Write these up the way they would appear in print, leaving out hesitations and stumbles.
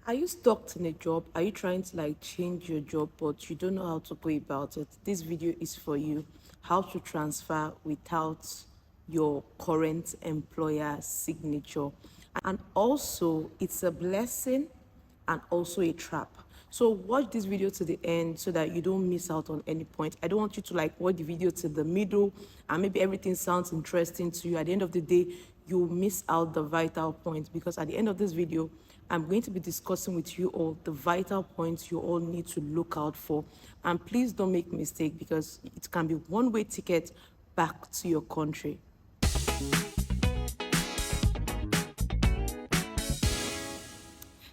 Are you stuck in a job? Are you trying to change your job but you don't know how to go about it? This video is for you. How to transfer without your current employer's signature. And also, it's a blessing and also a trap. So watch this video to the end so that you don't miss out on any point. I don't want you to watch the video to the middle and maybe everything sounds interesting to you. At the end of the day, you miss out the vital points, because at the end of this video, I'm going to be discussing with you all the vital points you all need to look out for. And please don't make mistake, because it can be one-way ticket back to your country.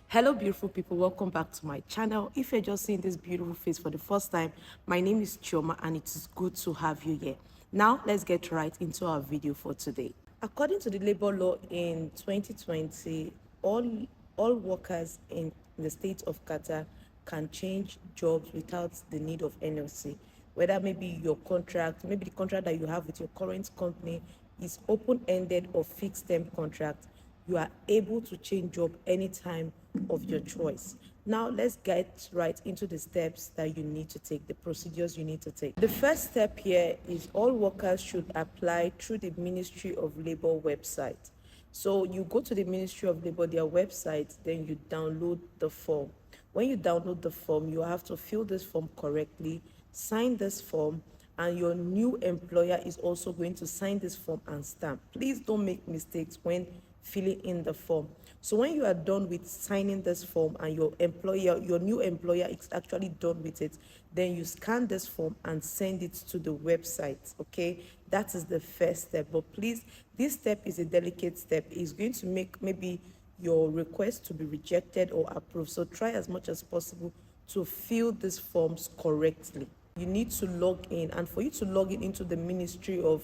Hello beautiful people, welcome back to my channel. If you're just seeing this beautiful face for the first time, my name is Shioma and it is good to have you here. Now let's get right into our video for today. According to the labor law in 2020, all workers in the state of Qatar can change jobs without the need of NOC. Whether maybe your contract, maybe the contract that you have with your current company is open-ended or fixed-term contract, you are able to change job anytime of your choice. Now let's get right into the steps that you need to take, the procedures you need to take. The first step here is all workers should apply through the Ministry of Labor website. So you go to the Ministry of Labor, their website, then you download the form. When you download the form, you have to fill this form correctly, sign this form, and your new employer is also going to sign this form and stamp. Please don't make mistakes when filling in the form. So when you are done with signing this form and your new employer is actually done with it, then you scan this form and send it to the website. Okay, that is the first step. But please, this step is a delicate step. It's going to make maybe your request to be rejected or approved. So try as much as possible to fill these forms correctly. You need to log in, and for you to log in into the Ministry of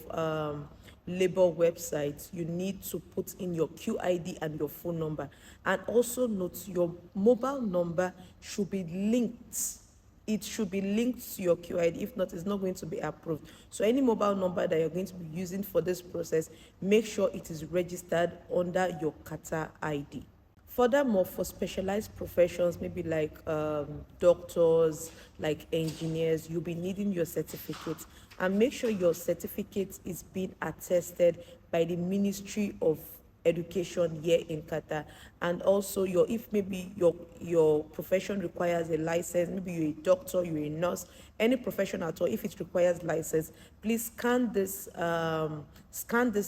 Labor website, you need to put in your QID and your phone number. And also note, your mobile number should be linked. It should be linked to your QID. If not, it's not going to be approved. So any mobile number that you're going to be using for this process, make sure it is registered under your Qatar ID. Furthermore, for specialized professions, maybe like doctors, like engineers, you'll be needing your certificate. And make sure your certificate is being attested by the Ministry of Education here in Qatar. And also, if maybe your profession requires a license, maybe you're a doctor, you're a nurse, any profession at all, if it requires license, please scan this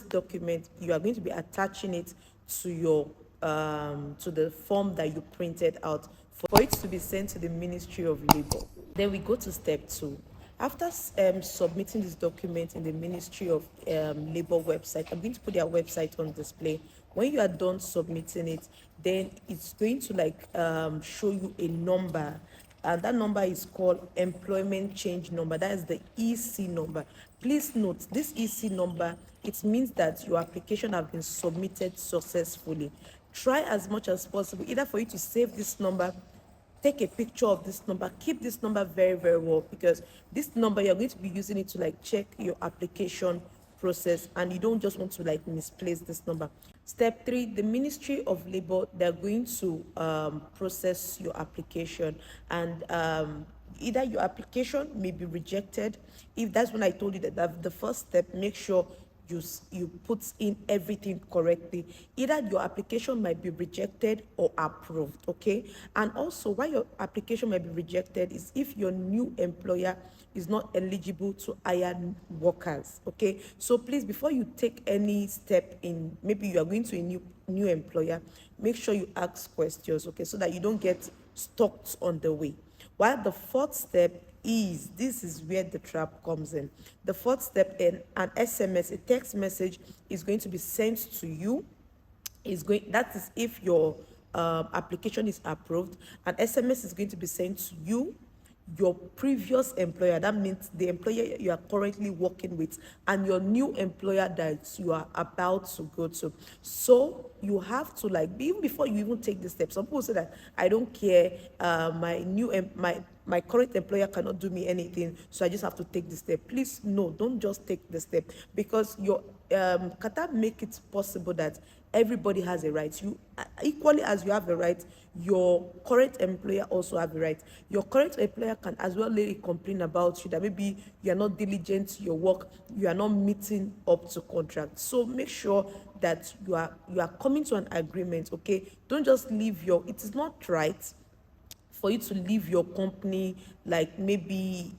document. You are going to be attaching it to the form that you printed out for it to be sent to the Ministry of Labor. Then we go to step 2. After submitting this document in the Ministry of Labor website, I'm going to put their website on display. When you are done submitting it, then it's going to show you a number, and that number is called employment change number. That is the EC number. Please note, this EC number, it means that your application has been submitted successfully. Try as much as possible either for you to save this number, take a picture of this number, keep this number very, very well, because this number, you're going to be using it to check your application process, and you don't just want to misplace this number. Step 3, the Ministry of Labor, they're going to process your application, and either your application may be rejected. If that's when I told you that the first step, make sure you put in everything correctly. Either your application might be rejected or approved. Okay, and also why your application might be rejected is if your new employer is not eligible to hire workers. Okay, so please, before you take any step in, maybe you are going to a new employer, make sure you ask questions, okay, so that you don't get stuck on the way. While the fourth step this is where the trap comes in. The fourth step, in an SMS, a text message, is going to be sent to you. That is if your application is approved. An SMS is going to be sent to you, your previous employer, that means the employer you are currently working with, and your new employer that you are about to go to. So you have to even before you even take the step. Some people say that I don't care, my current employer cannot do me anything, so I just have to take the step. Please, no, don't just take the step, because your Qatar make it possible that Everybody has a right. You equally as you have a right, your current employer also have a right. Your current employer can as well lay a complaint about you that maybe you are not diligent to your work, you are not meeting up to contract. So make sure that you are coming to an agreement. Okay, don't just leave your, it is not right for you to leave your company like maybe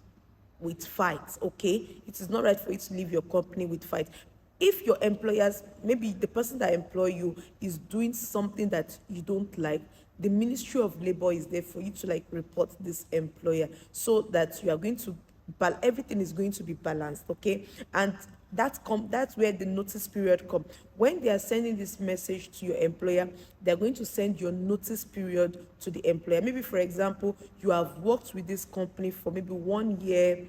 with fights. Okay, it is not right for you to leave your company with fights. If your employers, maybe the person that employ you is doing something that you don't like, the Ministry of Labor is there for you to like report this employer, so that you are going to, but everything is going to be balanced. Okay, and that's where the notice period come. When they are sending this message to your employer, they're going to send your notice period to the employer. Maybe for example, you have worked with this company for maybe 1 year,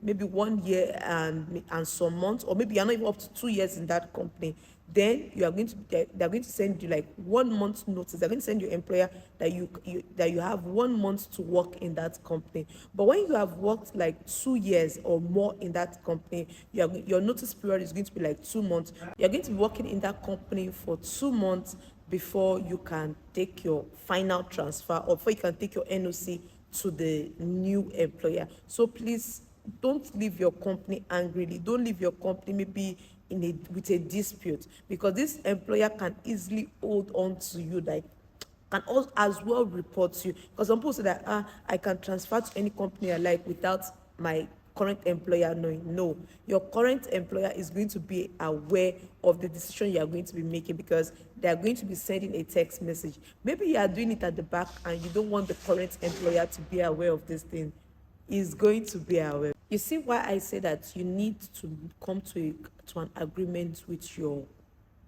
maybe 1 year and some months, or maybe you're not even up to 2 years in that company. Then you are going to, they're going to send you like 1 month notice. They're going to send your employer that you have 1 month to work in that company. But when you have worked like 2 years or more in that company, your notice period is going to be like 2 months. You're going to be working in that company for 2 months before you can take your final transfer, or before you can take your NOC to the new employer. So please don't leave your company angrily. Don't leave your company maybe with a dispute, because this employer can easily hold on to you, like can also as well report you. Because some people say that I can transfer to any company I like without my current employer knowing. No, your current employer is going to be aware of the decision you are going to be making, because they are going to be sending a text message. Maybe you are doing it at the back and you don't want the current employer to be aware of this thing. Is going to be aware. You see why I say that you need to come to an agreement with your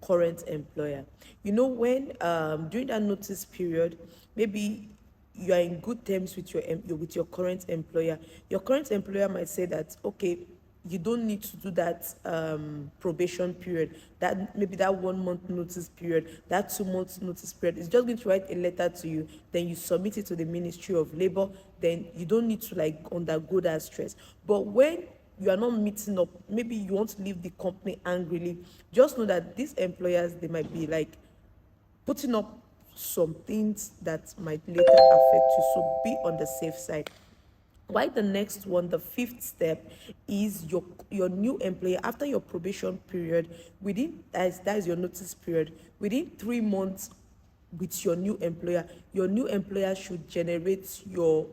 current employer. You know, when during that notice period, maybe you are in good terms with your current employer. Your current employer might say that, okay, you don't need to do that probation period, that maybe that 1 month notice period, that 2 months notice period. It's just going to write a letter to you, then you submit it to the Ministry of Labor. Then you don't need to like undergo that stress. But when you are not meeting up, maybe you want to leave the company angrily, just know that these employers, they might be like putting up some things that might later affect you. So be on the safe side. Why the next one, the fifth step, is your new employer after your probation period, within that is your notice period, within 3 months with your new employer should generate your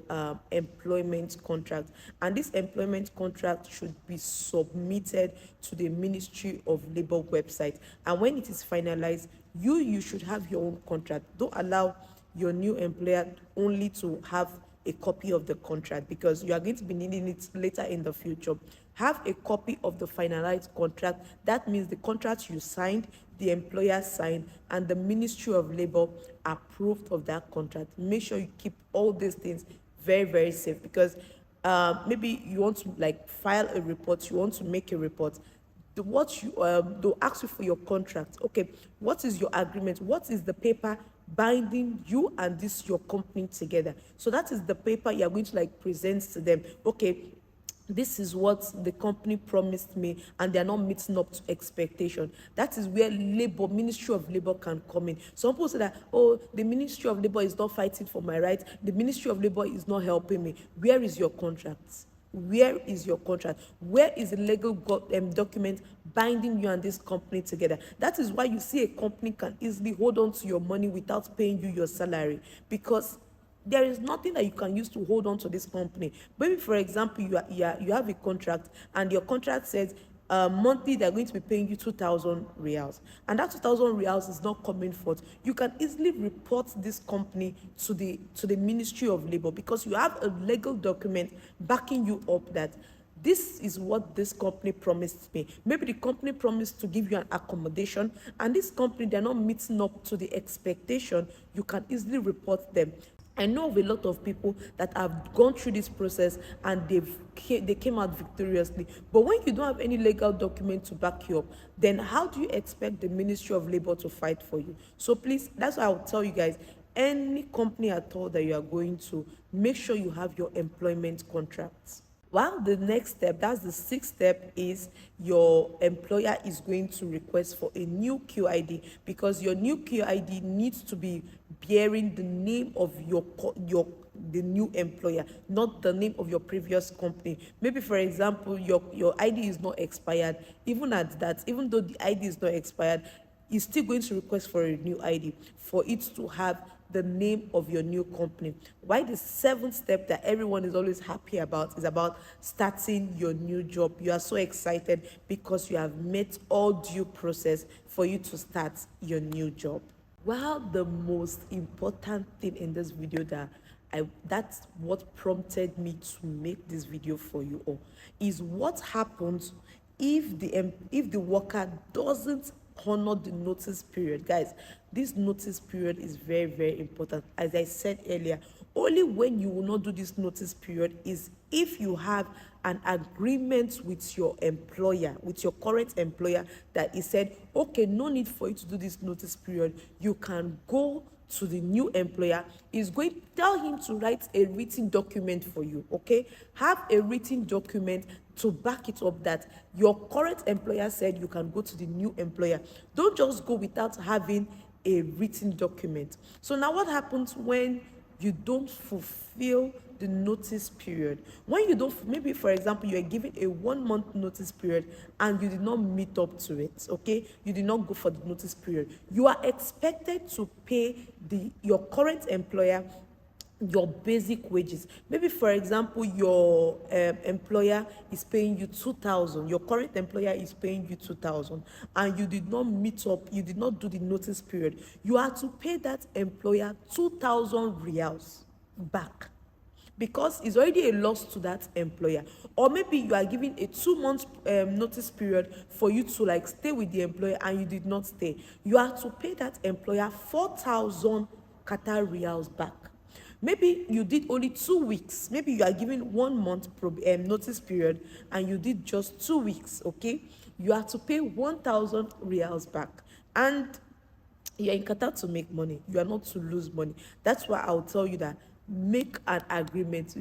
employment contract, and this employment contract should be submitted to the Ministry of Labor website. And when it is finalized, you should have your own contract. Don't allow your new employer only to have a copy of the contract, because you are going to be needing it later in the future. Have a copy of the finalized contract. That means the contract you signed, the employer signed, and the Ministry of Labor approved of that contract. Make sure you keep all these things very, very safe, because maybe you want to like file a report, you want to make a report. They'll ask you for your contract. Okay, what is your agreement? What is the paper binding you and this your company together? So that is the paper you are going to like present to them. Okay, this is what the company promised me, and they are not meeting up to expectation. That is where Ministry of Labor can come in. Some people say that, oh, the Ministry of Labor is not fighting for my rights, the Ministry of Labor is not helping me. Where is your contract? Where is your contract? Where is the legal document binding you and this company together? That is why you see a company can easily hold on to your money without paying you your salary, because there is nothing that you can use to hold on to this company. Maybe, for example, you have a contract, and your contract says monthly they're going to be paying you 2,000 reals, and that 2,000 reals is not coming forth. You can easily report this company to the Ministry of Labor, because you have a legal document backing you up that this is what this company promised me. Maybe the company promised to give you an accommodation, and this company, they're not meeting up to the expectation. You can easily report them. I know of a lot of people that have gone through this process and they came out victoriously. But when you don't have any legal document to back you up, then how do you expect the Ministry of Labor to fight for you? So please, that's why I'll tell you guys, any company at all that you are going to, make sure you have your employment contracts. While the next step, that's the sixth step, is your employer is going to request for a new QID, because your new QID needs to be bearing the name of the new employer, not the name of your previous company. Maybe, for example, your ID is not expired. Even at that, even though the ID is not expired, is still going to request for a new ID for it to have the name of your new company. Why the seventh step that everyone is always happy about is about starting your new job. You are so excited because you have met all due process for you to start your new job. Well, the most important thing in this video that's what prompted me to make this video for you all, is what happens if the worker doesn't honor the notice period. Guys, this notice period is very, very important. As I said earlier, only when you will not do this notice period is if you have an agreement with your employer, with your current employer, that he said, okay, no need for you to do this notice period. You can go to the new employer. Is going to tell him to write a written document for you. Okay, have a written document to back it up that your current employer said you can go to the new employer. Don't just go without having a written document. So now what happens when you don't fulfill the notice period? When you don't, maybe for example, you are given a 1 month notice period and you did not meet up to it, okay, you did not go for the notice period, you are expected to pay your current employer your basic wages. Maybe for example, your employer is paying you 2,000, your current employer is paying you 2,000, and you did not meet up, you did not do the notice period. You are to pay that employer 2,000 reals back, because it's already a loss to that employer. Or maybe you are giving a 2 month notice period for you to like stay with the employer and you did not stay. You are to pay that employer 4,000 Qatar reals back. Maybe you did only 2 weeks. Maybe you are given 1 month notice period and you did just 2 weeks, okay? You have to pay 1,000 reals back. And you're in Qatar to make money. You are not to lose money. That's why I'll tell you that make an agreement.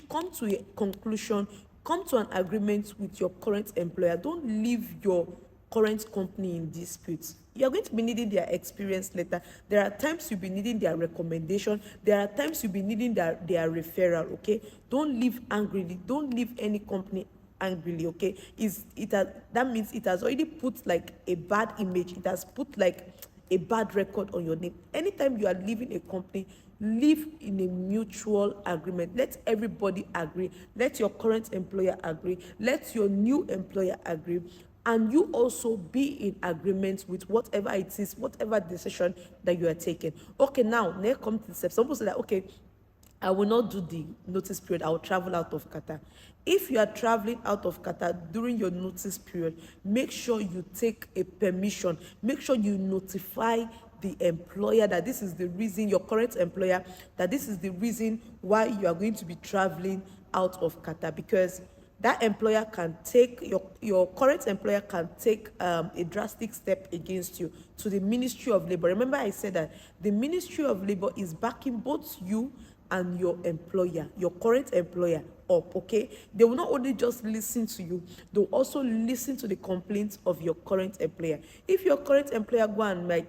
Come to a conclusion. Come to an agreement with your current employer. Don't leave your current company in dispute. You're going to be needing their experience letter. There are times you'll be needing their recommendation. There are times you'll be needing their referral, okay? Don't leave angrily. Don't leave any company angrily, okay? That means it has already put like a bad image. It has put like a bad record on your name. Anytime you are leaving a company, live in a mutual agreement. Let everybody agree. Let your current employer agree. Let your new employer agree. And you also be in agreement with whatever it is, whatever decision that you are taking. Okay, now come to the steps. Some people say that, okay, I will not do the notice period. I will travel out of Qatar. If you are traveling out of Qatar during your notice period, make sure you take a permission. Make sure you notify the employer that this is the reason, your current employer, that this is the reason why you are going to be traveling out of Qatar, because that employer can take, your current employer can take a drastic step against you to the Ministry of Labor. Remember I said that the Ministry of Labor is backing both you and your employer, your current employer, up, okay? They will not only just listen to you, they'll also listen to the complaints of your current employer. If your current employer go and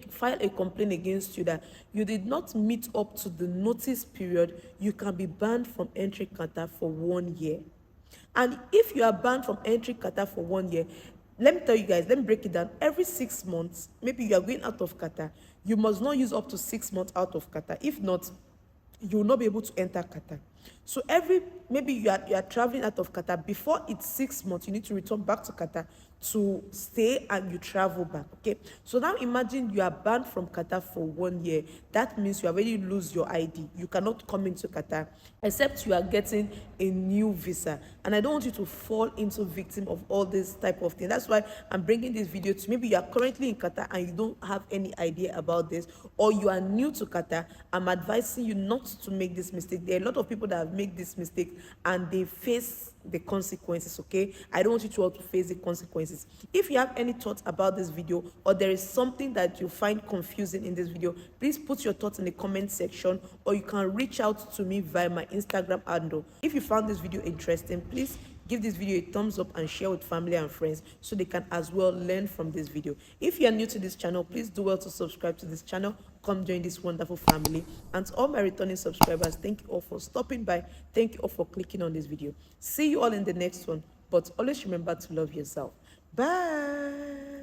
file a complaint against you that you did not meet up to the notice period, you can be banned from entering Qatar for 1 year. And if you are banned from entering Qatar for 1 year, let me tell you guys, let me break it down. Every 6 months, maybe you are going out of Qatar, you must not use up to 6 months out of Qatar. If not, you will not be able to enter Qatar. So maybe you are traveling out of Qatar, before it's 6 months, you need to return back to Qatar to stay and you travel back, okay? So now imagine you are banned from Qatar for 1 year. That means you already lose your ID. You cannot come into Qatar except you are getting a new visa. And I don't want you to fall into victim of all this type of thing. That's why I'm bringing this video to maybe you are currently in Qatar and you don't have any idea about this, or you are new to Qatar. I'm advising you not to make this mistake. There are a lot of people that have made this mistake and they face the consequences. Okay, I don't want you to all to face the consequences. If you have any thoughts about this video, or there is something that you find confusing in this video, please put your thoughts in the comment section, or you can reach out to me via my Instagram handle. If you found this video interesting, please give this video a thumbs up and share with family and friends so they can as well learn from this video. If you are new to this channel, please do well to subscribe to this channel. Come join this wonderful family. And to all my returning subscribers, thank you all for stopping by. Thank you all for clicking on this video. See you all in the next one, but always remember to love yourself. Bye.